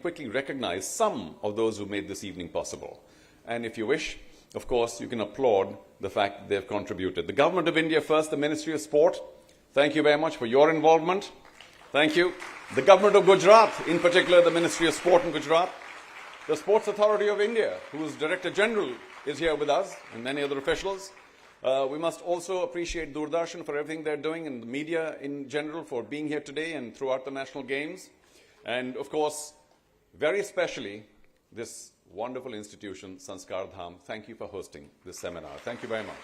quickly recognize some of those who made this evening possible. And if you wish, of course, you can applaud the fact that they've contributed. The Government of India first, the Ministry of Sport, thank you very much for your involvement. Thank you. The Government of Gujarat, in particular the Ministry of Sport in Gujarat. The Sports Authority of India, whose Director General is here with us, and many other officials. We must also appreciate Doordarshan for everything they're doing, and the media in general for being here today and throughout the National Games. And of course, very especially, this wonderful institution, Sanskardham. Thank you for hosting this seminar. Thank you very much.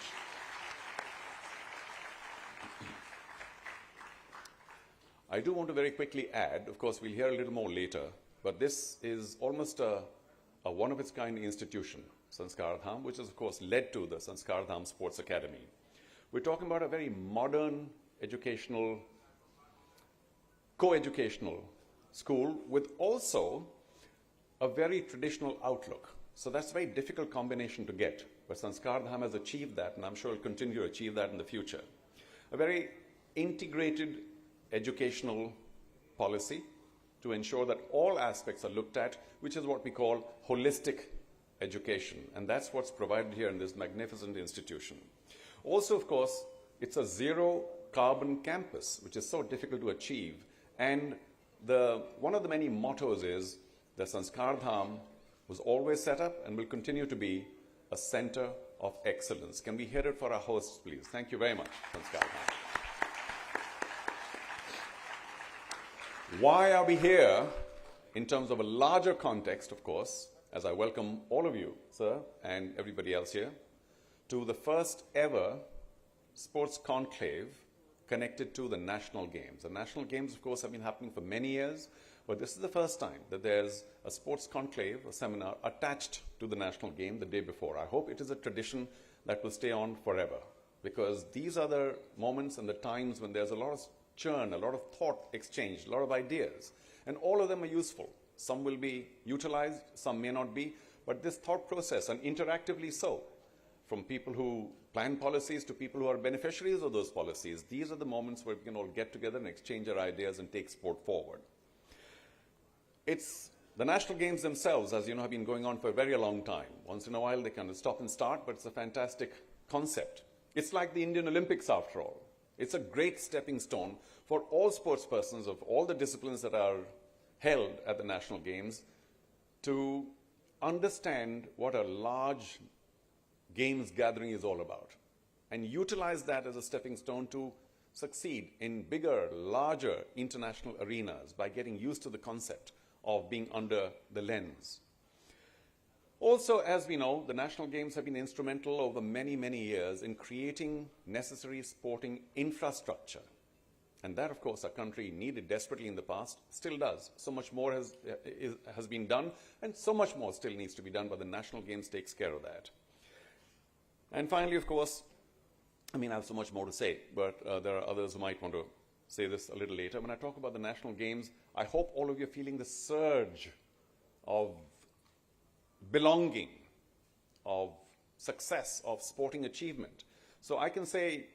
I do want to very quickly add, of course, we'll hear a little more later, but this is almost a one-of-its-kind institution, Sanskardham, which has, of course, led to the Sanskardham Sports Academy. We're talking about a very modern educational, co-educational school with also a very traditional outlook. So that's a very difficult combination to get, but Sanskardham has achieved that, and I'm sure will continue to achieve that in the future. A very integrated educational policy to ensure that all aspects are looked at, which is what we call holistic education. And that's what's provided here in this magnificent institution. Also, of course, it's a zero carbon campus, which is so difficult to achieve. And one of the many mottos is that Sanskardham was always set up and will continue to be a center of excellence. Can we hear it for our hosts, please? Thank you very much, Sanskardham. Why are we here? In terms of a larger context, of course, as I welcome all of you, sir, and everybody else here, to the first ever sports conclave connected to the National Games. The National Games, of course, have been happening for many years, but this is the first time that there's a sports conclave, a seminar, attached to the National Game the day before. I hope it is a tradition that will stay on forever, because these are the moments and the times when there's a lot of churn, a lot of thought exchange, a lot of ideas, and all of them are useful. Some will be utilized, some may not be, but this thought process, and interactively so, from people who plan policies to people who are beneficiaries of those policies, these are the moments where we can all get together and exchange our ideas and take sport forward. The National Games themselves, as you know, have been going on for a very long time. Once in a while they kind of stop and start, but it's a fantastic concept. It's like the Indian Olympics after all. It's a great stepping stone for all sports persons of all the disciplines that are held at the National Games to understand what a large games gathering is all about and utilize that as a stepping stone to succeed in bigger, larger international arenas by getting used to the concept of being under the lens. Also, as we know, the National Games have been instrumental over many, many years in creating necessary sporting infrastructure. And that, of course, our country needed desperately in the past, still does. So much more has been done, and so much more still needs to be done, but the National Games takes care of that. And finally, of course, I have so much more to say, but there are others who might want to say this a little later. When I talk about the National Games, I hope all of you are feeling the surge of belonging, of success, of sporting achievement. So I can say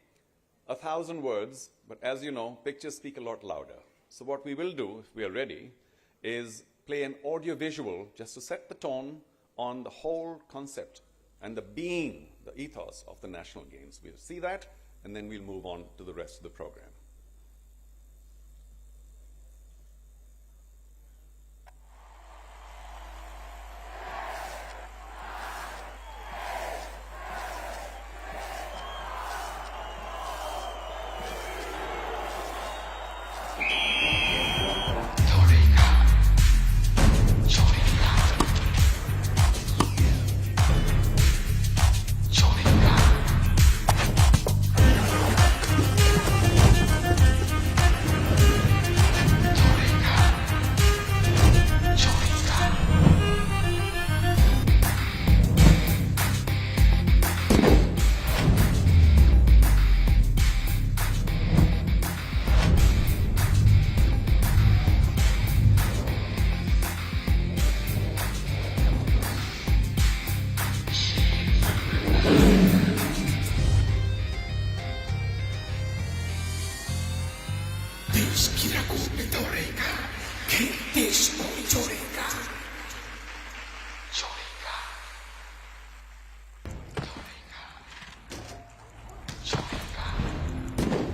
1,000 words, but as you know, pictures speak a lot louder. So what we will do, if we are ready, is play an audio-visual just to set the tone on the whole concept and the being, the ethos of the National Games. We'll see that, and then we'll move on to the rest of the program.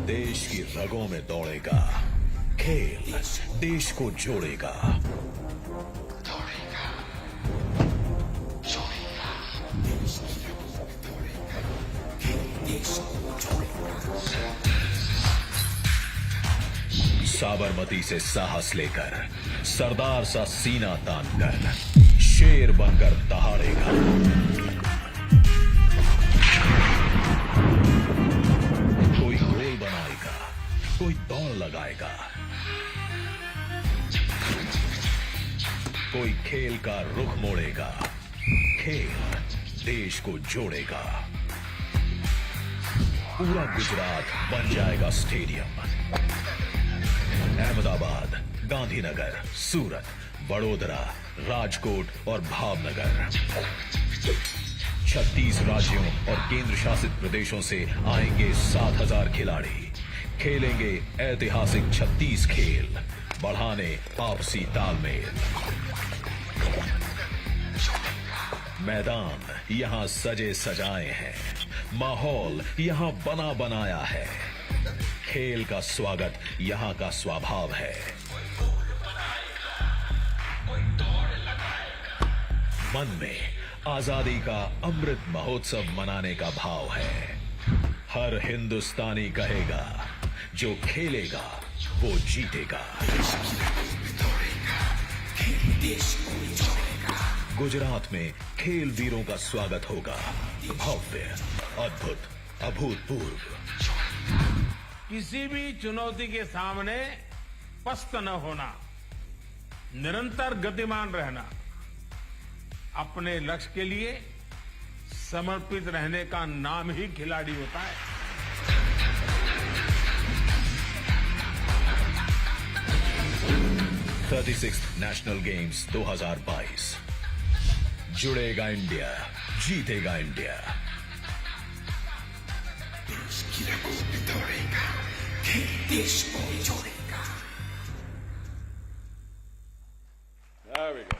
देश की रगों में दौड़ेगा। खेल देश को जोड़ेगा। साबरमती से साहस लेकर, सरदार सा सीना तानकर, शेर बनकर दहाड़ेगा। कोई गोल बनाएगा, कोई दौड़ लगाएगा, कोई खेल का रुख मोड़ेगा। खेल देश को जोड़ेगा। पूरा गुजरात बन जाएगा स्टेडियम। अहमदाबाद, गांधीनगर, सूरत, बड़ोदरा, राजकोट और भावनगर, 36 राज्यों और केंद्र शासित प्रदेशों से आएंगे 7,000 खिलाड़ी। खेलेंगे ऐतिहासिक 36 खेल, बढ़ाने आपसी तालमेल। मैदान यहां सजे सजाए हैं, माहौल यहां बना बनाया है। खेल का स्वागत यहां का स्वभाव है। मन में आजादी का अमृत महोत्सव मनाने का भाव है। हर हिंदुस्तानी कहेगा, जो खेलेगा वो जीतेगा। गुजरात में खेल वीरों का स्वागत होगा। भव्य, अद्भुत, अभूतपूर्व। किसी भी चुनौती के सामने पस्त न होना, निरंतर गतिमान रहना, अपने लक्ष्य के लिए समर्पित रहने का नाम ही खिलाड़ी होता है। National games 2022। जुड़ेगा इंडिया, जीतेगा India. There we go.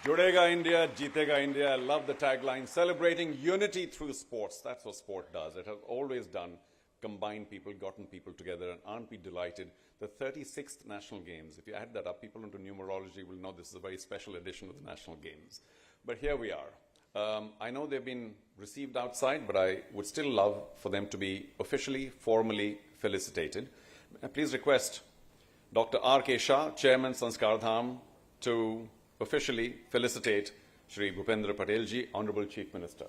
Judega India, Jeetega India. I love the tagline. Celebrating unity through sports. That's what sport does. It has always done. Combined people, gotten people together, and aren't we delighted? The 36th National Games. If you add that up, people into numerology will know this is a very special edition of the National Games. But here we are. I know they've been received outside, but I would still love for them to be officially, formally felicitated. Please request Dr. R.K. Shah, Chairman Sanskardham, to officially felicitate Shri Bhupendra Patel ji, Honorable Chief Minister.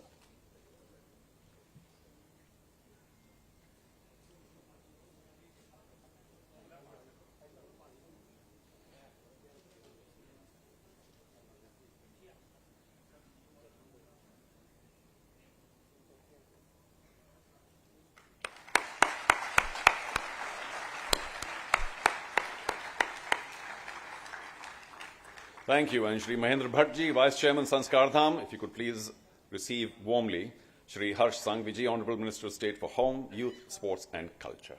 Thank you. And Shri Mahendra Bhattji, Vice Chairman Sanskardham, if you could please receive warmly Shri Harsh Sanghvi ji, Honorable Minister of State for Home, Youth, Sports and Culture.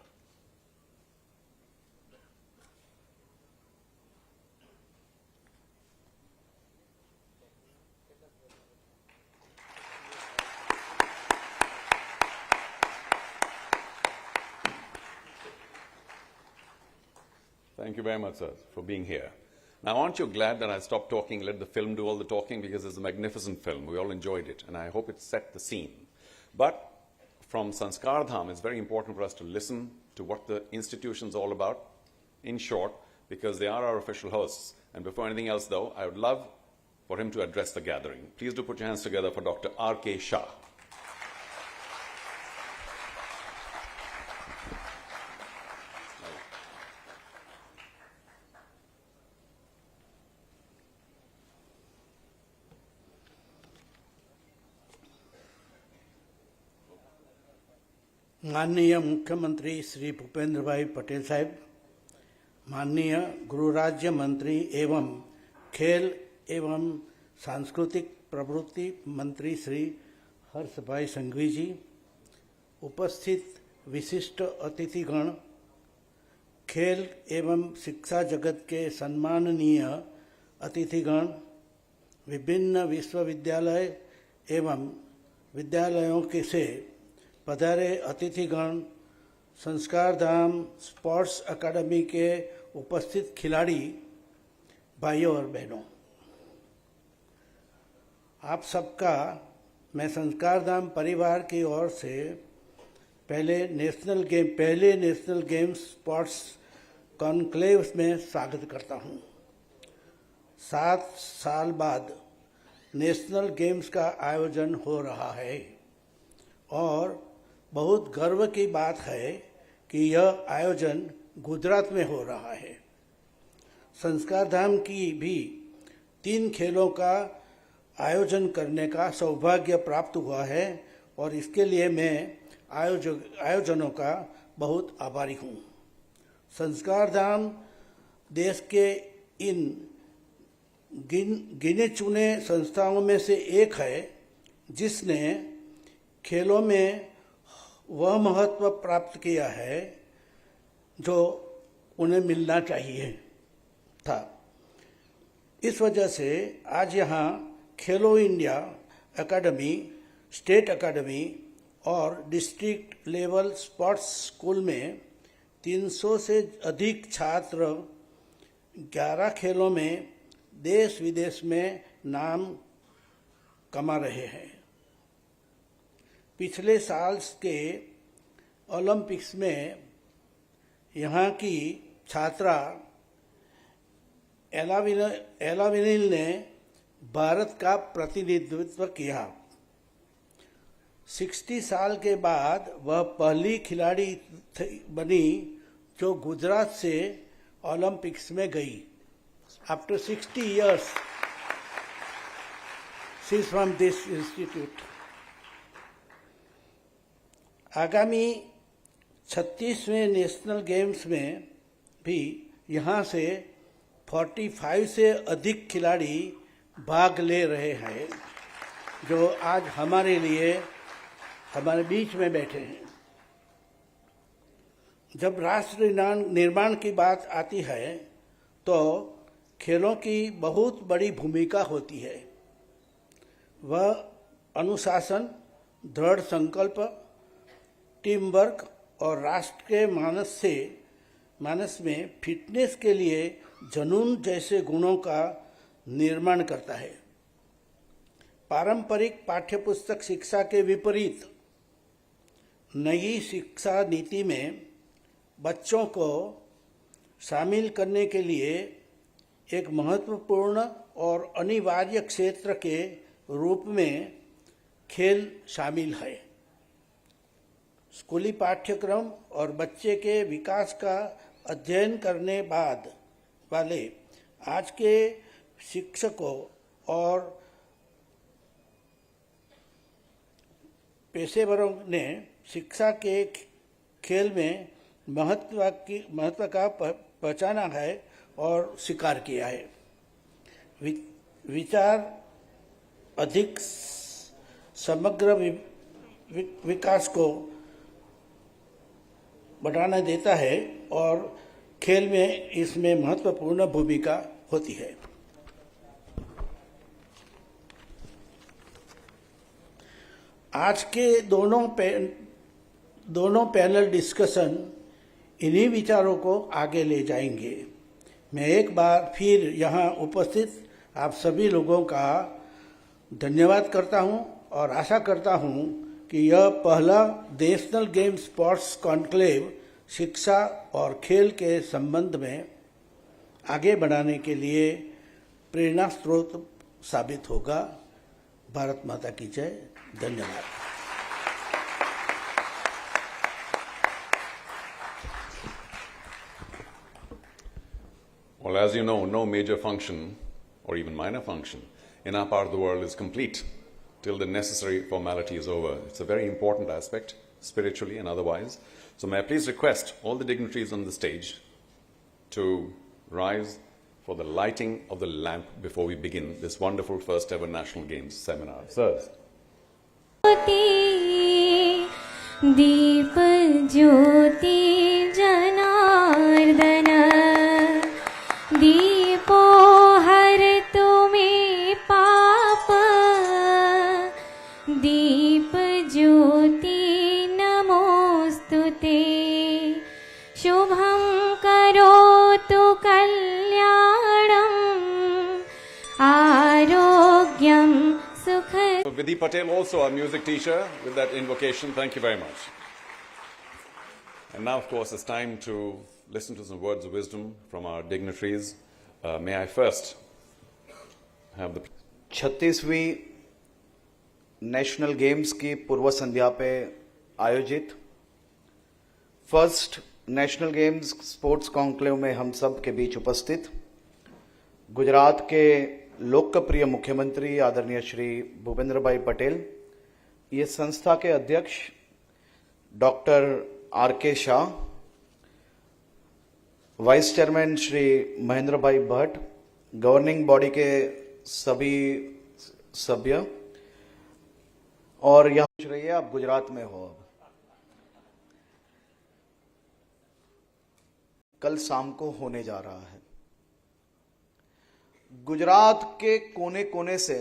Thank you very much, sir, for being here. Now, aren't you glad that I stopped talking, let the film do all the talking, because it's a magnificent film. We all enjoyed it, and I hope it set the scene. But from Sanskardham, it's very important for us to listen to what the institution's all about, in short, because they are our official hosts. And before anything else, though, I would love for him to address the gathering. Please do put your hands together for Dr. R.K. Shah. माननीय मुख्यमंत्री श्री भूपेंद्र भाई पटेल साहब, माननीय गृह राज्य मंत्री एवं खेल एवं सांस्कृतिक प्रवृत्ति मंत्री श्री हर्ष भाई संघवी जी, उपस्थित विशिष्ट अतिथिगण, खेल एवं शिक्षा जगत के सम्माननीय अतिथिगण, विभिन्न विश्वविद्यालय एवं विद्यालयों के से पधारे अतिथिगण संस्कारधाम स्पोर्ट्स अकादमी के उपस्थित खिलाड़ी भाइयों और बहनों, आप सबका मैं संस्कारधाम परिवार की ओर से पहले नेशनल गेम्स स्पोर्ट्स कॉन्क्लेव में स्वागत करता हूं। 7 साल बाद नेशनल गेम्स का आयोजन हो रहा है और बहुत गर्व की बात है कि यह आयोजन गुजरात में हो रहा है। संस्कारधाम की भी 3 खेलों का आयोजन करने का सौभाग्य प्राप्त हुआ है और इसके लिए मैं आयोजनों का बहुत आभारी हूँ। संस्कारधाम देश के इन गिने चुने संस्थाओं में से एक है जिसने खेलों में वह महत्व प्राप्त किया है जो उन्हें मिलना चाहिए था। इस वजह से आज यहाँ खेलो इंडिया एकेडमी, स्टेट एकेडमी और डिस्ट्रिक्ट लेवल स्पोर्ट्स स्कूल में 300 से अधिक छात्र 11 खेलों में देश विदेश में नाम कमा रहे हैं। पिछले साल के ओलंपिक्स में यहाँ की छात्रा एलाविनिल ने भारत का प्रतिनिधित्व किया। 60 साल के बाद वह पहली खिलाड़ी बनी जो गुजरात से ओलंपिक्स में गई। After 60 years, she is from this institute. आगामी 36वें नेशनल गेम्स में भी यहाँ से 45 से अधिक खिलाड़ी भाग ले रहे हैं जो आज हमारे हमारे बीच में बैठे हैं। जब राष्ट्र निर्माण की बात आती है तो खेलों की बहुत बड़ी भूमिका होती है। वह अनुशासन, दृढ़ संकल्प, टीम वर्क और राष्ट्र के मानस में फिटनेस के लिए जुनून जैसे गुणों का निर्माण करता है। पारंपरिक पाठ्यपुस्तक शिक्षा के विपरीत नई शिक्षा नीति में बच्चों को शामिल करने के लिए एक महत्वपूर्ण और अनिवार्य क्षेत्र के रूप में खेल शामिल है। स्कूली पाठ्यक्रम और बच्चे के विकास का अध्ययन करने वाले आज के शिक्षकों और पेशेवरों ने शिक्षा के खेल में महत्व का पहचाना है और स्वीकार किया है। विचार अधिक समग्र विकास को बढ़ावा देता है और खेल में इसमें महत्वपूर्ण भूमिका होती है। आज के दोनों पैनल डिस्कशन इन्हीं विचारों को आगे ले जाएंगे। मैं एक बार फिर यहाँ उपस्थित आप सभी लोगों का धन्यवाद करता हूँ और आशा करता हूँ कि यह पहला नेशनल गेम्स स्पोर्ट्स कॉन्क्लेव शिक्षा और खेल के संबंध में आगे बढ़ाने के लिए प्रेरणा स्रोत साबित होगा। भारत माता की जय। धन्यवाद। Well, as you know, no major function or even minor function in our part of the world is complete till the necessary formality is over. It's a very important aspect, spiritually and otherwise. So may I please request all the dignitaries on the stage to rise for the lighting of the lamp before we begin this wonderful first ever National Games seminar. Sirs. दीप ज्योति जनार्दन दीपो हरतु मे पाप दीप ज्योति नमोस्तुते। Vidhi Patel, also our music teacher, with that invocation. Thank you very much. And now, of course, it's time to listen to some words of wisdom from our dignitaries. May I first have the... 36वीं national games की पूर्व संध्या पे आयोजित first national games sports conclave में हम सब के बीच उपस्थित गुजरात के लोकप्रिय मुख्यमंत्री आदरणीय श्री भूपेंद्र भाई पटेल, ये संस्था के अध्यक्ष doctor R K. Shah, vice chairman Shri Mahendra bhai Bhatt, governing body के सभी सभ्य, और यहां पूछ रही है आप गुजरात में हो। अब कल शाम को होने जा रहा है। गुजरात के कोने कोने से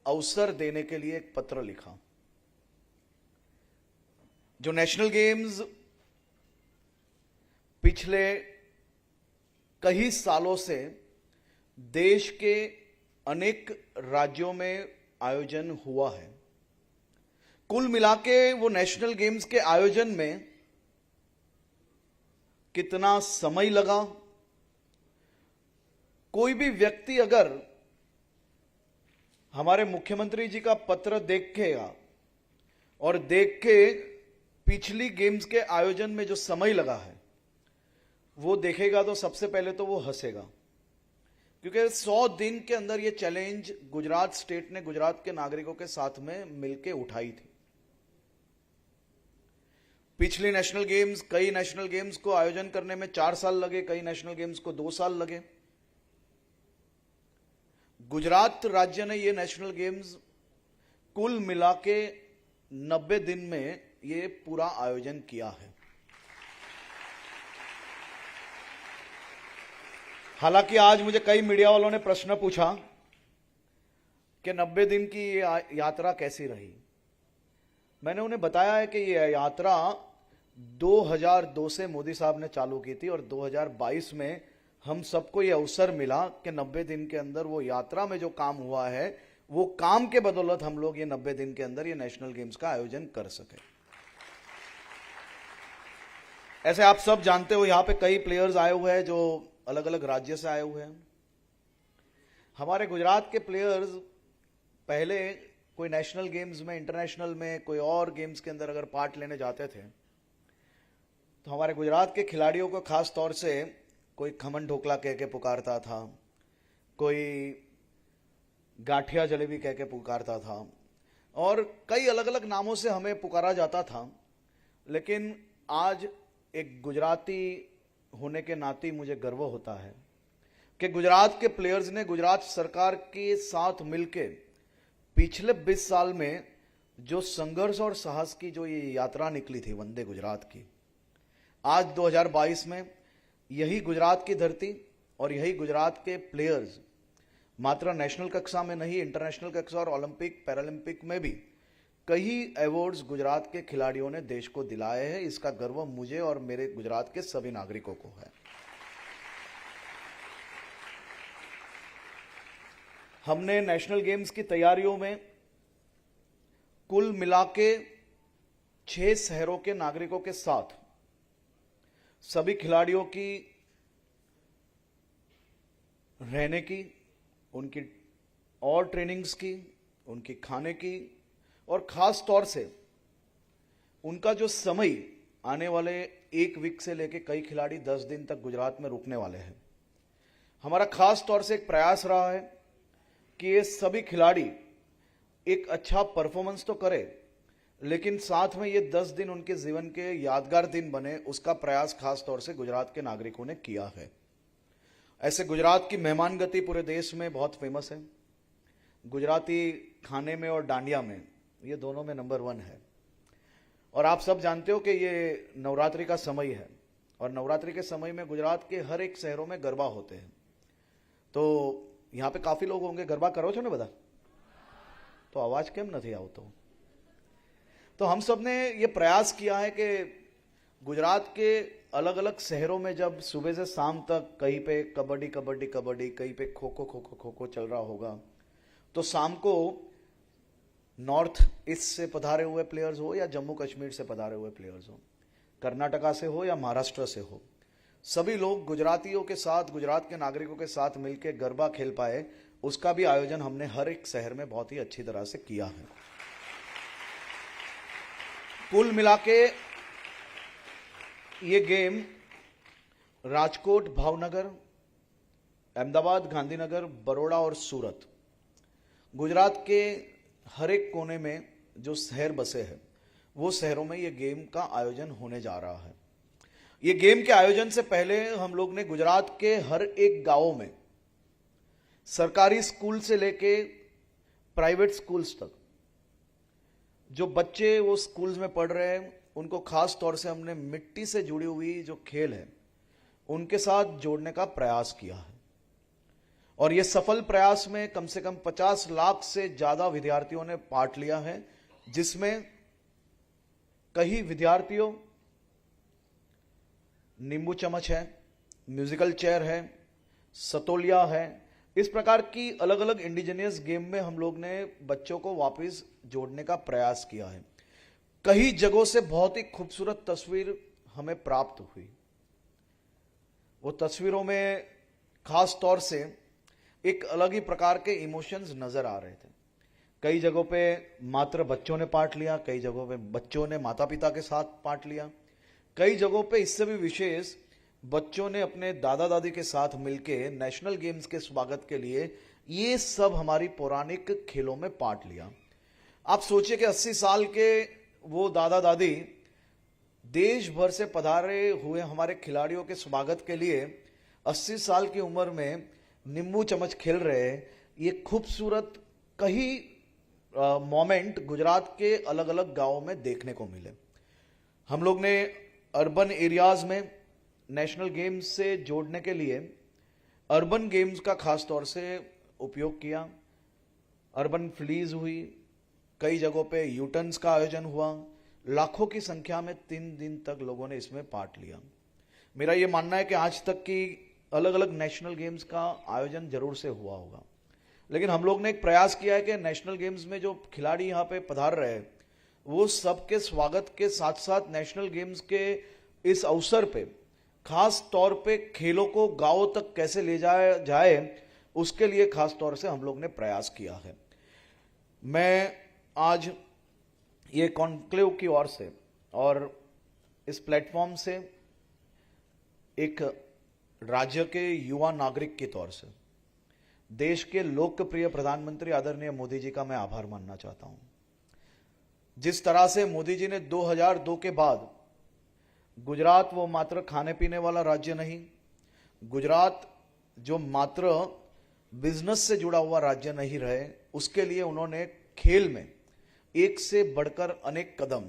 अवसर देने के लिए एक पत्र लिखा। जो नेशनल गेम्स पिछले कई सालों से देश के अनेक राज्यों में आयोजन हुआ है, कुल मिलाके वो नेशनल गेम्स के आयोजन में कितना समय लगा, कोई भी व्यक्ति अगर हमारे मुख्यमंत्री जी का पत्र देखेगा और देख के पिछली गेम्स के आयोजन में जो समय लगा है वो देखेगा तो सबसे पहले तो वो हंसेगा, क्योंकि 100 दिन के अंदर ये चैलेंज गुजरात स्टेट ने गुजरात के नागरिकों के साथ में मिलकर उठाई थी। पिछली नेशनल गेम्स, कई नेशनल गेम्स को आयोजन करने में 4 साल लगे, कई नेशनल गेम्स को 2 साल लगे। गुजरात राज्य ने ये नेशनल गेम्स कुल मिला के 90 दिन में ये पूरा आयोजन किया है। हालांकि आज मुझे कई मीडिया वालों ने प्रश्न पूछा कि 90 दिन की ये यात्रा कैसी रही। मैंने उन्हें बताया है कि ये यात्रा 2002 से मोदी साहब ने चालू की थी और 2022 में हम सबको ये अवसर मिला कि 90 दिन के अंदर वो यात्रा में जो काम हुआ है वो काम के बदौलत हम लोग ये 90 दिन के अंदर ये नेशनल गेम्स का आयोजन कर सके। ऐसे आप सब जानते हो यहां पे कई प्लेयर्स आए हुए हैं जो अलग अलग राज्य से आए हुए हैं। हमारे गुजरात के प्लेयर्स पहले कोई नेशनल गेम्स में, इंटरनेशनल में, कोई और गेम्स के अंदर अगर पार्ट लेने जाते थे तो हमारे गुजरात के खिलाड़ियों को खास तौर से कोई खमन ढोकला कह के पुकारता था, कोई गाठिया जलेबी कह के पुकारता था और कई अलग अलग नामों से हमें पुकारा जाता था। लेकिन आज एक गुजराती होने के नाते मुझे गर्व होता है कि गुजरात के प्लेयर्स ने गुजरात सरकार के साथ मिलकर पिछले 20 साल में जो संघर्ष और साहस की जो ये यात्रा निकली थी वंदे गुजरात की, आज 2022 में यही गुजरात की धरती और यही गुजरात के प्लेयर्स मात्र नेशनल कक्षा में नहीं, इंटरनेशनल कक्षा और ओलंपिक पैरालंपिक में भी कई अवार्ड्स गुजरात के खिलाड़ियों ने देश को दिलाए हैं। इसका गर्व मुझे और मेरे गुजरात के सभी नागरिकों को है। हमने नेशनल गेम्स की तैयारियों में कुल मिलाके 6 शहरों के नागरिकों के साथ सभी खिलाड़ियों की रहने की, उनकी और ट्रेनिंग्स की, उनकी खाने की और खास तौर से उनका जो समय आने वाले 1 वीक से लेकर कई खिलाड़ी 10 दिन तक गुजरात में रुकने वाले हैं। हमारा खास तौर से एक प्रयास रहा है कि ये सभी खिलाड़ी एक अच्छा परफॉर्मेंस तो करे, लेकिन साथ में ये 10 दिन उनके जीवन के यादगार दिन बने, उसका प्रयास खास तौर से गुजरात के नागरिकों ने किया है। ऐसे गुजरात की मेहमान गति पूरे देश में बहुत फेमस है। गुजराती खाने में और डांडिया में ये दोनों में नंबर 1 है। और आप सब जानते हो कि ये नवरात्रि का समय है और नवरात्रि के समय में गुजरात के हर एक शहरों में गरबा होते हैं। तो यहाँ पे काफी लोग होंगे, गरबा करो छो ने बता, तो आवाज केम नहीं आवतो। तो हम सब ने ये प्रयास किया है कि गुजरात के अलग अलग शहरों में जब सुबह से शाम तक कहीं पे कबड्डी कबड्डी कबड्डी, कहीं पे खो खो खो खो खो खो चल रहा होगा, तो शाम को नॉर्थ ईस्ट से पधारे हुए प्लेयर्स हो या जम्मू कश्मीर से पधारे हुए प्लेयर्स हो, कर्नाटका से हो या महाराष्ट्र से हो, सभी लोग गुजरातियों के साथ, गुजरात के नागरिकों के साथ मिलकर गरबा खेल पाए, उसका भी आयोजन हमने हर एक शहर में बहुत ही अच्छी तरह से किया है। कुल मिला के ये गेम राजकोट, भावनगर, अहमदाबाद, गांधीनगर, बड़ौदा और सूरत, गुजरात के हर एक कोने में जो शहर बसे हैं वो शहरों में ये गेम का आयोजन होने जा रहा है। ये गेम के आयोजन से पहले हम लोग ने गुजरात के हर एक गांव में सरकारी स्कूल से लेके प्राइवेट स्कूल्स तक जो बच्चे वो स्कूल्स में पढ़ रहे हैं उनको खास तौर से हमने मिट्टी से जुड़ी हुई जो खेल है उनके साथ जोड़ने का प्रयास किया है। और ये सफल प्रयास में कम से कम 50 लाख से ज्यादा विद्यार्थियों ने पार्ट लिया है, जिसमें कई विद्यार्थियों नींबू चम्मच है, म्यूजिकल चेयर है, सतोलिया है, इस प्रकार की अलग अलग इंडिजिनियस गेम में हम लोग ने बच्चों को वापस जोड़ने का प्रयास किया है। कई जगहों से बहुत ही खूबसूरत तस्वीर हमें प्राप्त हुई। वो तस्वीरों में खास तौर से एक अलग ही प्रकार के इमोशंस नजर आ रहे थे। कई जगहों पे मात्र बच्चों ने पार्ट लिया, कई जगहों पे बच्चों ने माता पिता के साथ पार्ट लिया, कई जगहों पे इससे भी विशेष बच्चों ने अपने दादा दादी के साथ मिलके नेशनल गेम्स के स्वागत के लिए ये सब हमारी पौराणिक खेलों में पार्ट लिया। आप सोचिए कि 80 साल के वो दादा दादी देश भर से पधारे हुए हमारे खिलाड़ियों के स्वागत के लिए 80 साल की उम्र में नींबू चम्मच खेल रहे हैं। ये खूबसूरत कई मोमेंट गुजरात के अलग अलग गांवों में देखने को मिले। हम लोग ने अर्बन एरियाज में नेशनल गेम्स से जोड़ने के लिए अर्बन गेम्स का खास तौर से उपयोग किया। अर्बन फ्लीज हुई, कई जगहों पे यूटर्न्स का आयोजन हुआ, लाखों की संख्या में 3 दिन तक लोगों ने इसमें पार्ट लिया। मेरा यह मानना है कि आज तक की अलग अलग नेशनल गेम्स का आयोजन जरूर से हुआ होगा, लेकिन हम लोग ने एक प्रयास किया है कि नेशनल गेम्स में जो खिलाड़ी यहाँ पे पधार रहे हैं वो सबके स्वागत के साथ साथ नेशनल गेम्स के इस अवसर पे खास तौर पे खेलों को गांवों तक कैसे ले जाया जाए उसके लिए खास तौर से हम लोग ने प्रयास किया है। मैं आज ये कॉन्क्लेव की ओर से और इस प्लेटफॉर्म से एक राज्य के युवा नागरिक के तौर से देश के लोकप्रिय प्रधानमंत्री आदरणीय मोदी जी का मैं आभार मानना चाहता हूं। जिस तरह से मोदी जी ने 2002 के बाद गुजरात वो मात्र खाने पीने वाला राज्य नहीं, गुजरात जो मात्र बिजनेस से जुड़ा हुआ राज्य नहीं रहे, उसके लिए उन्होंने खेल में एक से बढ़कर अनेक कदम,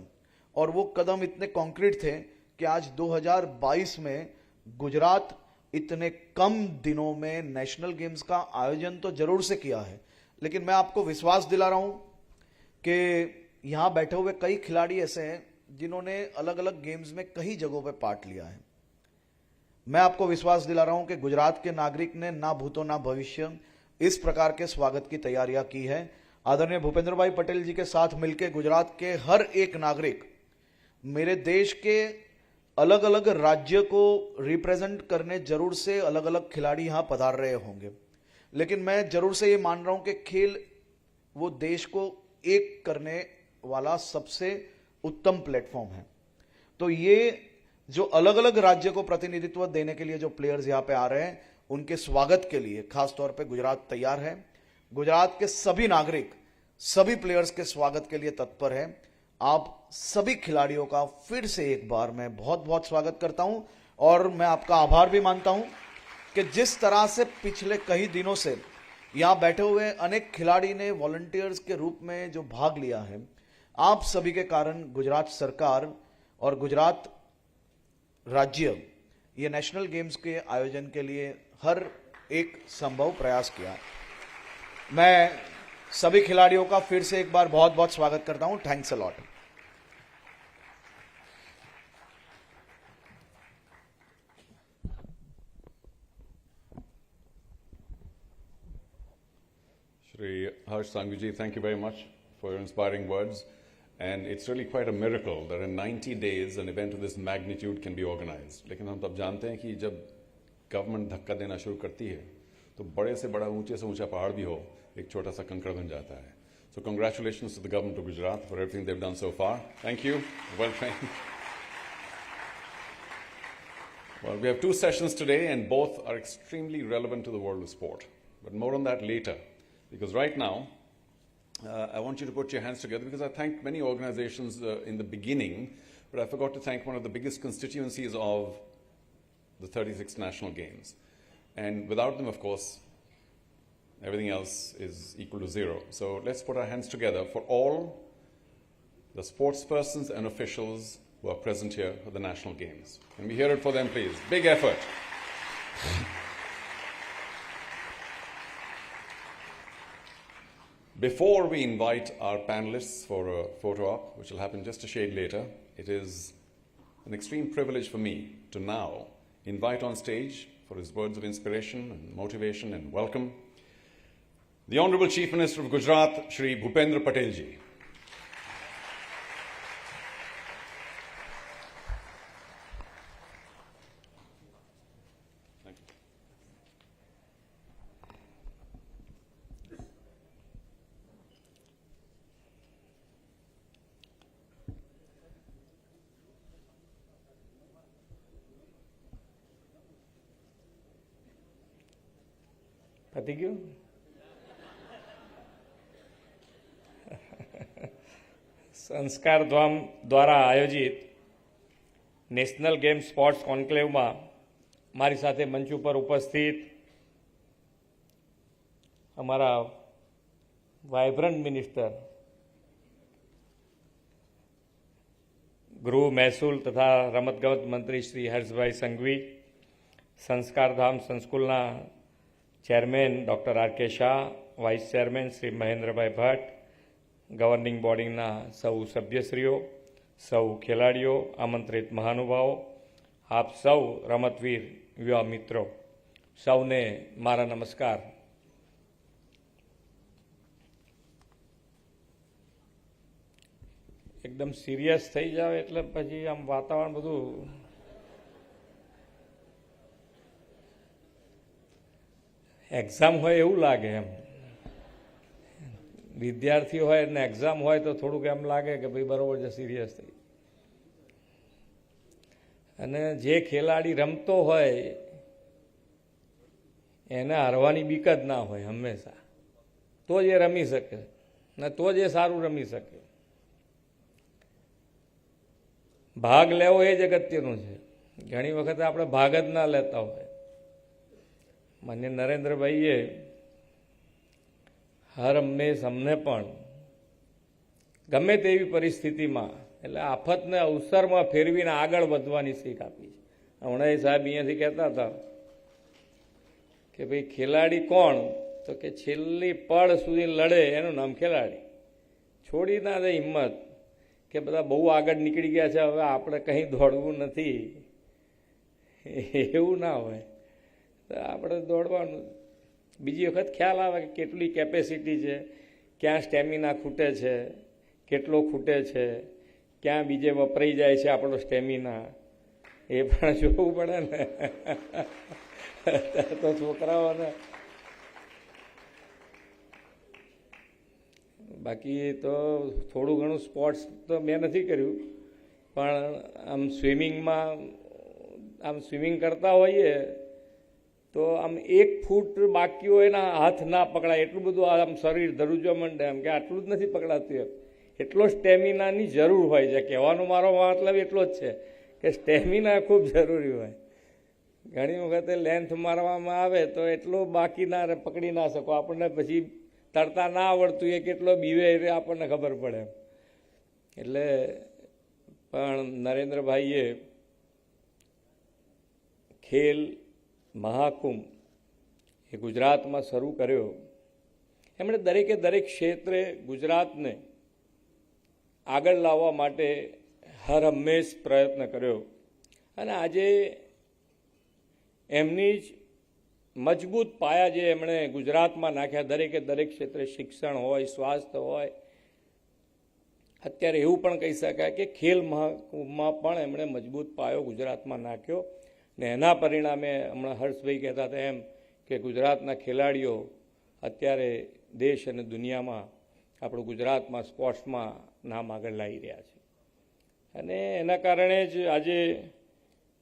और वो कदम इतने कॉन्क्रीट थे कि आज 2022 में गुजरात इतने कम दिनों में नेशनल गेम्स का आयोजन तो जरूर से किया है, लेकिन मैं आपको विश्वास दिला रहा हूं कि यहां बैठे हुए कई खिलाड़ी ऐसे हैं जिन्होंने अलग अलग गेम्स में कई जगहों पे पार्ट लिया है। मैं आपको विश्वास दिला रहा हूं कि गुजरात के नागरिक ने ना भूतो ना भविष्य इस प्रकार के स्वागत की तैयारियां की है। आदरणीय भूपेंद्र भाई पटेल जी के साथ मिलकर गुजरात के हर एक नागरिक मेरे देश के अलग अलग राज्य को रिप्रेजेंट करने जरूर से अलग अलग खिलाड़ी यहां पधार रहे होंगे, लेकिन मैं जरूर से ये मान रहा हूं कि खेल वो देश को एक करने वाला सबसे उत्तम प्लेटफॉर्म है। तो ये जो अलग अलग राज्य को प्रतिनिधित्व देने के लिए जो प्लेयर्स यहां पे आ रहे हैं उनके स्वागत के लिए खास तौर पे गुजरात तैयार है। गुजरात के सभी नागरिक सभी प्लेयर्स के स्वागत के लिए तत्पर है। आप सभी खिलाड़ियों का फिर से एक बार मैं बहुत बहुत स्वागत करता हूं और मैं आपका आभार भी मानता हूं कि जिस तरह से पिछले कई दिनों से यहां बैठे हुए अनेक खिलाड़ी ने वॉलंटियर्स के रूप में जो भाग लिया है, आप सभी के कारण गुजरात सरकार और गुजरात राज्य ये नेशनल गेम्स के आयोजन के लिए हर एक संभव प्रयास किया। मैं सभी खिलाड़ियों का फिर से एक बार बहुत बहुत स्वागत करता हूं। Thanks a lot. Shri Harsh Sanghvi ji, thank you very much for your inspiring words. And it's really quite a miracle that in 90 days an event of this magnitude can be organized. लेकिन हम तब जानते हैं कि जब government धक्का देना शुरू करती है तो बड़े से बड़ा ऊंचे से ऊंचा पहाड़ भी हो एक छोटा सा कंकड़ बन जाता है. So congratulations to the government of Gujarat for everything they've done so far. Thank you. Well trained. Well, we have two sessions today and both are extremely relevant to the world of sport. But more on that later. Because right now, I want you to put your hands together because I thanked many organizations in the beginning, but I forgot to thank one of the biggest constituencies of the 36th National Games. And without them, of course, everything else is equal to zero. So let's put our hands together for all the sportspersons and officials who are present here for the National Games. Can we hear it for them, please? Big effort. Before we invite our panelists for a photo op, which will happen just a shade later, it is an extreme privilege for me to now invite on stage for his words of inspiration and motivation and welcome the Honorable Chief Minister of Gujarat, Shri Bhupendra Patel ji. પતી ગયું? સંસ્કારધામ દ્વારા આયોજિત national game sports કોન્ક્લેવમાં મારી સાથે મંચ ઉપર ઉપસ્થિત અમારા વાઇબ્રન્ટ મિનિસ્ટર ગૃહ મહેસૂલ તથા રમતગમત મંત્રી શ્રી હર્ષભાઈ સંઘવી, સંસ્કારધામ સંસ્કૂલના chairman doctor R K Shah, vice chairman Shri Mahendrabhai Bhatt, governing બોડીના સૌ સભ્યશ્રીઓ, સૌ ખેલાડીઓ, આમંત્રિત મહાનુભાવો, આપ સૌ રમતવીર યુવા મિત્રો, સૌને મારા નમસ્કાર. એકદમ સિરિયસ થઈ જાવ એટલે પછી આમ વાતાવરણ બધું એક્ઝામ હોય એવું લાગે. એમ વિદ્યાર્થી હોય ને એક્ઝામ હોય તો થોડુંક એમ લાગે કે ભાઈ બરાબર છે, સિરિયસ થઈ. અને જે ખેલાડી રમતો હોય એને હારવાની બીક જ ના હોય હંમેશા, તો જ એ રમી શકે ને તો જ એ સારું રમી શકે. ભાગ લેવો એ જ અગત્યનું છે. ઘણી વખત આપણે ભાગ જ ના લેતા હોય. માન્ય નરેન્દ્રભાઈએ હર હંમેશ અમને પણ ગમે તેવી પરિસ્થિતિમાં એટલે આફતને અવસરમાં ફેરવીને આગળ વધવાની શીખ આપી છે. હમણાં એ સાહેબ અહીંયાથી કહેતા હતા કે ભાઈ ખેલાડી કોણ, તો કે છેલ્લી પળ સુધી લડે એનું નામ ખેલાડી. છોડી ના દે હિંમત કે બધા બહુ આગળ નીકળી ગયા છે, હવે આપણે કંઈ દોડવું નથી, એવું ના હોય. આપણે દોડવાનું. બીજી વખત ખ્યાલ આવે કે કેટલી કેપેસિટી છે, ક્યાં સ્ટેમિના ખૂટે છે, કેટલો ખૂટે છે, ક્યાં બીજે વપરાઈ જાય છે આપણો સ્ટેમિના, એ પણ જોવું પડે ને. તો છોકરાઓને બાકી તો થોડું ઘણું સ્પોર્ટ્સ તો મેં નથી કર્યું, પણ આમ સ્વિમિંગ કરતા હોઈએ તો આમ 1 ફૂટ બાકી હોય એના હાથ ના પકડાય એટલું બધું આમ શરીર ધરુજવા માંડે, એમ કે આટલું જ નથી પકડાતું એમ. એટલો સ્ટેમિનાની જરૂર હોય છે. કહેવાનો મારો મતલબ એટલો જ છે કે સ્ટેમિના ખૂબ જરૂરી હોય. ઘણી વખતે લેન્થ મારવામાં આવે તો એટલો બાકી ના પકડી ના શકો. આપણને પછી તરતા ના આવડતું એ કેટલો બીવે એ આપણને ખબર પડે. એટલે પણ નરેન્દ્રભાઈએ ખેલ મહાકુંભ એ ગુજરાતમાં શરૂ કર્યો. એમણે દરેકે દરેક ક્ષેત્રે ગુજરાતને આગળ લાવવા માટે હર હંમેશ પ્રયત્ન કર્યો. અને આજે એમની જ મજબૂત પાયા જે એમણે ગુજરાતમાં નાખ્યા, દરેકે દરેક ક્ષેત્રે શિક્ષણ હોય, સ્વાસ્થ્ય હોય, અત્યારે એવું પણ કહી શકાય કે ખેલ મહાકુંભમાં પણ એમણે મજબૂત પાયો ગુજરાતમાં નાખ્યો ને એના પરિણામે હમણાં હર્ષભાઈ કહેતા હતા એમ કે ગુજરાતના ખેલાડીઓ અત્યારે દેશ અને દુનિયામાં આપણું ગુજરાતમાં સ્પોર્ટ્સમાં નામ આગળ લાવી રહ્યા છે. અને એના કારણે જ આજે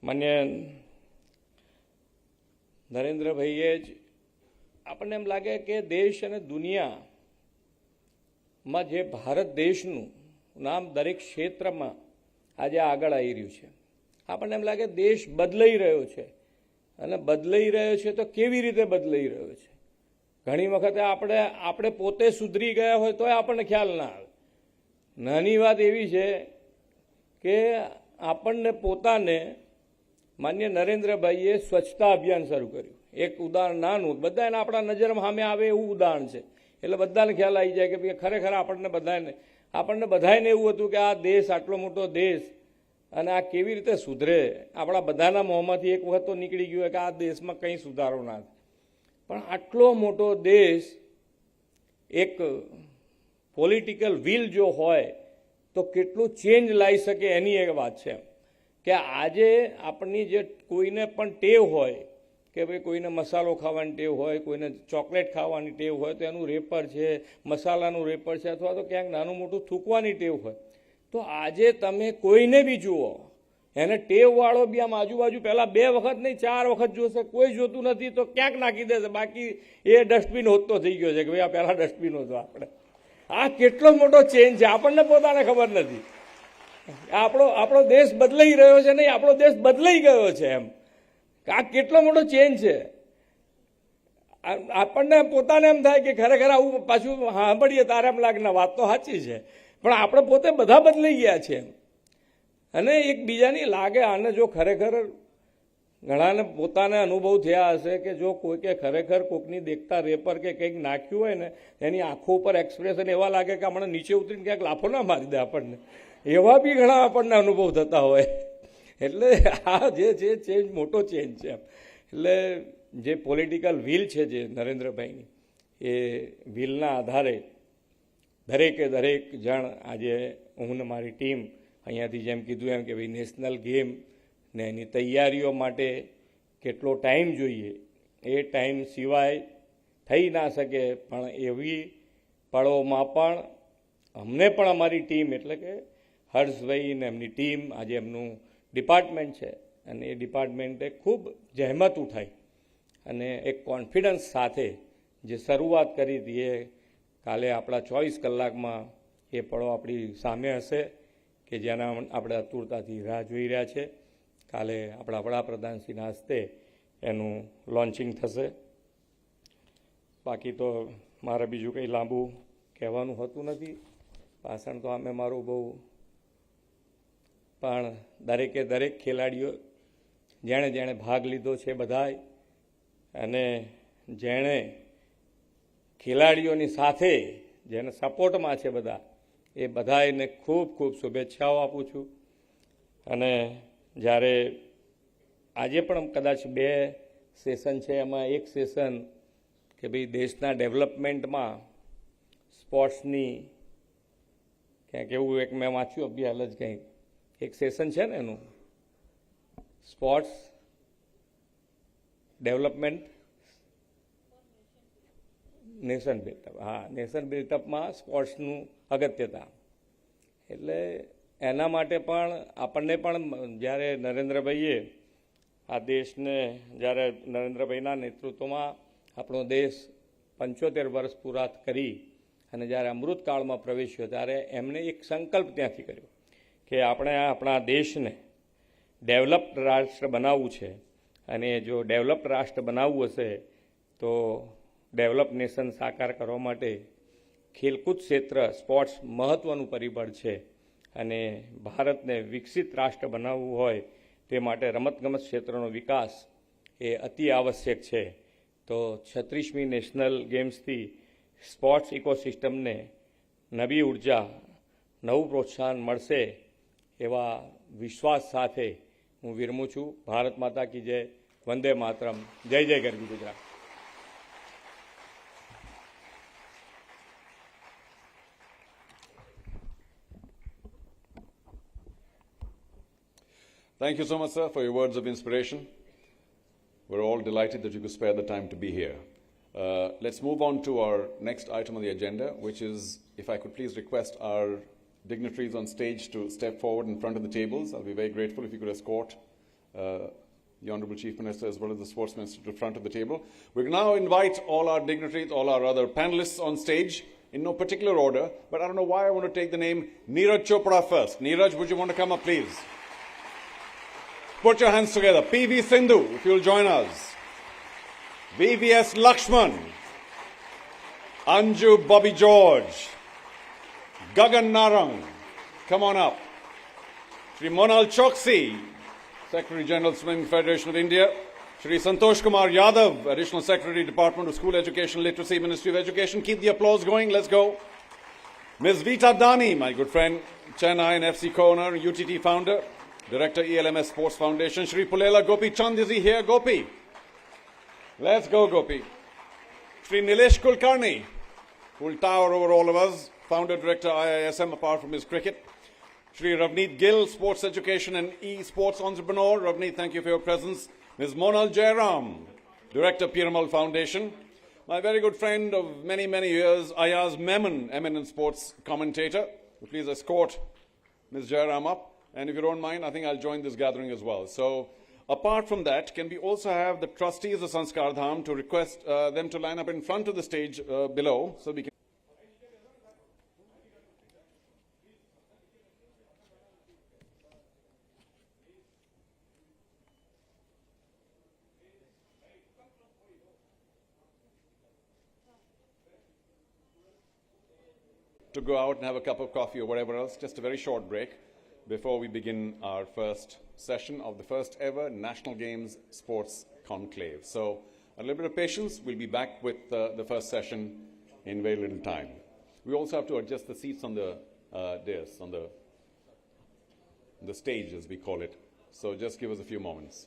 માન્ય નરેન્દ્રભાઈએ જ આપણને એમ લાગે કે દેશ અને દુનિયામાં જે ભારત દેશનું નામ દરેક ક્ષેત્રમાં આજે આગળ આવી રહ્યું છે. આપણને એમ લાગે દેશ બદલાઈ રહ્યો છે અને બદલાઈ રહ્યો છે તો કેવી રીતે બદલાઈ રહ્યો છે. ઘણી વખતે આપણે પોતે સુધરી ગયા હોય તોય આપણને ખ્યાલ ના આવે. નાની વાત એવી છે કે આપણને પોતાને માન્ય નરેન્દ્રભાઈએ સ્વચ્છતા અભિયાન શરૂ કર્યું. એક ઉદાહરણ નાનું, બધાને આપણા નજરમાં સામે આવે એવું ઉદાહરણ છે એટલે બધાને ખ્યાલ આવી જાય કે ભાઈ ખરેખર આપણને બધાને એવું હતું કે આ દેશ આટલો મોટો દેશ અને આ કેવી રીતે સુધરે. આપણા બધાના મોંમાંથી એક વખત તો નીકળી ગયું કે આ દેશમાં કંઈ સુધારો ના થાય. પણ આટલો મોટો દેશ એક પોલિટિકલ વિલ જો હોય તો કેટલું ચેન્જ લાવી શકે એની એક વાત છે કે આજે આપણી જે કોઈને પણ ટેવ હોય કે ભાઈ કોઈને મસાલો ખાવાની ટેવ હોય, કોઈને ચોકલેટ ખાવાની ટેવ હોય તો એનું રેપર છે, મસાલાનું રેપર છે, અથવા તો ક્યાંક નાનું મોટું થૂકવાની ટેવ હોય તો આજે તમે કોઈને બી જુઓ એને ટેવવાળો બી આમ આજુબાજુ પહેલાં 2 વખત નહીં 4 વખત જોશે, કોઈ જોતું નથી તો ક્યાંક નાખી દેશે. બાકી એ ડસ્ટબિન હોતો થઈ ગયો છે કે ભાઈ આ પહેલાં ડસ્ટબિન હતો. આ કેટલો મોટો ચેન્જ છે આપણને પોતાને ખબર નથી. આપણો દેશ બદલાઈ રહ્યો છે નહીં, આપણો દેશ બદલાઈ ગયો છે એમ. આ કેટલો મોટો ચેન્જ છે. આપણને પોતાને એમ થાય કે ખરેખર આવું પાછું સાંભળીએ તારે એમ લાગે ના વાત તો સાચી છે પણ આપણે પોતે બધા બદલાઈ ગયા છે એમ. અને એકબીજાની લાગે આને જો ખરેખર ઘણાને પોતાને અનુભવ થયા હશે કે જો કોઈ કે ખરેખર કોઈકની દેખતા રેપર કે કંઈક નાખ્યું હોય ને એની આંખો ઉપર એક્સપ્રેશન એવા લાગે કે હમણાં નીચે ઉતરીને ક્યાંક લાફો ના મારી દે આપણને. એવા બી ઘણા આપણને અનુભવ થતા હોય. એટલે આ જે છે ચેન્જ મોટો ચેન્જ છે એમ. એટલે જે પોલિટિકલ વિલ છે જે નરેન્દ્રભાઈની એ વિલના આધારે દરેકે દરેક જણ આજે હું ને મારી ટીમ અહીંયાથી જેમ કીધું એમ કે ભાઈ નેશનલ ગેમ ને એની તૈયારીઓ માટે કેટલો ટાઈમ જોઈએ એ ટાઈમ સિવાય થઈ ના શકે. પણ એવી પળોમાં પણ અમને પણ અમારી ટીમ એટલે કે હર્ષભાઈ ને એમની ટીમ આજે એમનું ડિપાર્ટમેન્ટ છે અને એ ડિપાર્ટમેન્ટે ખૂબ જહેમત ઉઠાઈ અને એક કોન્ફિડન્સ સાથે જે શરૂઆત કરી હતી એ કાલે આપણા 24 કલાકમાં એ પળો આપણી સામે હશે કે જેના આપણે આતુરતાથી રાહ જોઈ રહ્યા છે. કાલે આપણા વડાપ્રધાનશ્રીના હસ્તે એનું લોન્ચિંગ થશે. બાકી તો મારે બીજું કંઈ લાંબુ કહેવાનું હોતું નથી. ભાષણ તો આમે મારું બહુ, પણ દરેકે દરેક ખેલાડીઓ જેણે ભાગ લીધો છે બધાય અને જેણે ખેલાડીઓની સાથે જેને સપોર્ટમાં છે બધા એ બધાને ખૂબ ખૂબ શુભેચ્છાઓ આપું છું. અને જ્યારે આજે પણ કદાચ 2 સેશન છે એમાં એક સેશન કે ભાઈ દેશના ડેવલપમેન્ટમાં સ્પોર્ટ્સની ક્યાંક એવું એક મેં વાંચ્યું અભ્યાલ જ કંઈક એક સેશન છે ને એનું સ્પોર્ટ્સ ડેવલપમેન્ટ નેશન બિલ્ટઅપ. હા, નેશન બિલ્ટઅપમાં સ્પોર્ટ્સનું અગત્યતા. એટલે એના માટે પણ આપણને પણ જ્યારે નરેન્દ્રભાઈએ આ દેશને જ્યારે નરેન્દ્રભાઈના નેતૃત્વમાં આપણો દેશ 75 વર્ષ પૂરા કરી અને જ્યારે અમૃતકાળમાં પ્રવેશ્યો ત્યારે એમણે એક સંકલ્પ ત્યાંથી કર્યો કે આપણે આપણા દેશને ડેવલપ્ડ રાષ્ટ્ર બનાવવું છે અને જો ડેવલપ્ડ રાષ્ટ્ર બનાવવું હશે તો ડેવલપ નેશન સાકાર કરવા માટે ખેલકૂદ ક્ષેત્ર સ્પોર્ટ્સ મહત્ત્વનું પરિબળ છે અને ભારતને વિકસિત રાષ્ટ્ર બનાવવું હોય તે માટે રમતગમત ક્ષેત્રનો વિકાસ એ અતિ આવશ્યક છે. તો 36મી નેશનલ ગેમ્સથી સ્પોર્ટ્સ ઇકોસિસ્ટમને નવી ઉર્જા, નવું પ્રોત્સાહન મળશે એવા વિશ્વાસ સાથે હું વિરમું છું. ભારત માતા કી જય, વંદે માતરમ, જય જય ગરવી Gujarat. Thank you so much, sir, for your words of inspiration. We're all delighted that you could spare the time to be here. Let's move on to our next item on the agenda, which is, if I could please request our dignitaries on stage to step forward in front of the tables. I'll be very grateful if you could escort the Honourable Chief Minister as well as the Sports Minister to the front of the table. We now invite all our dignitaries, all our other panellists on stage in no particular order, but I don't know why I want to take the name Neeraj Chopra first. Neeraj, would you want to come up, please? Put your hands together. P.V. Sindhu, if you'll join us. VVS Lakshman. Anju Bobby George. Gagan Narang, come on up. Shri Monal Choksi, Secretary General Swimming Federation of India. Shri Santosh Kumar Yadav, Additional Secretary, Department of School Education, Literacy, Ministry of Education. Keep the applause going, let's go. Ms. Vita Dani, my good friend, Chennai and FC co-owner, UTT founder, Director, ELMS Sports Foundation. Shri Pulela Gopi Chand, is he here? Gopi. Let's go, Gopi. Shri Nilesh Kulkarni, who will tower over all of us. Founder, Director, IISM, apart from his cricket. Shri Ravneet Gill, Sports Education and E-Sports Entrepreneur. Ravneet, thank you for your presence. Ms. Monal Jairam, Director, Piramal Foundation. My very good friend of many, many years, Ayaz Memon, eminent sports commentator. Please escort Ms. Jairam up. And if you don't mind, I think I'll join this gathering as well. So, apart from that, can we also have the trustees of Sanskardham to request them to line up in front of the stage below, so we can to go out and have a cup of coffee or whatever else, just a very short break before we begin our first session of the first ever National Games Sports Conclave. So a little bit of patience, we'll be back with the first session in very little time. We also have to adjust the seats on the dais, on the stage as we call it. So just give us a few moments.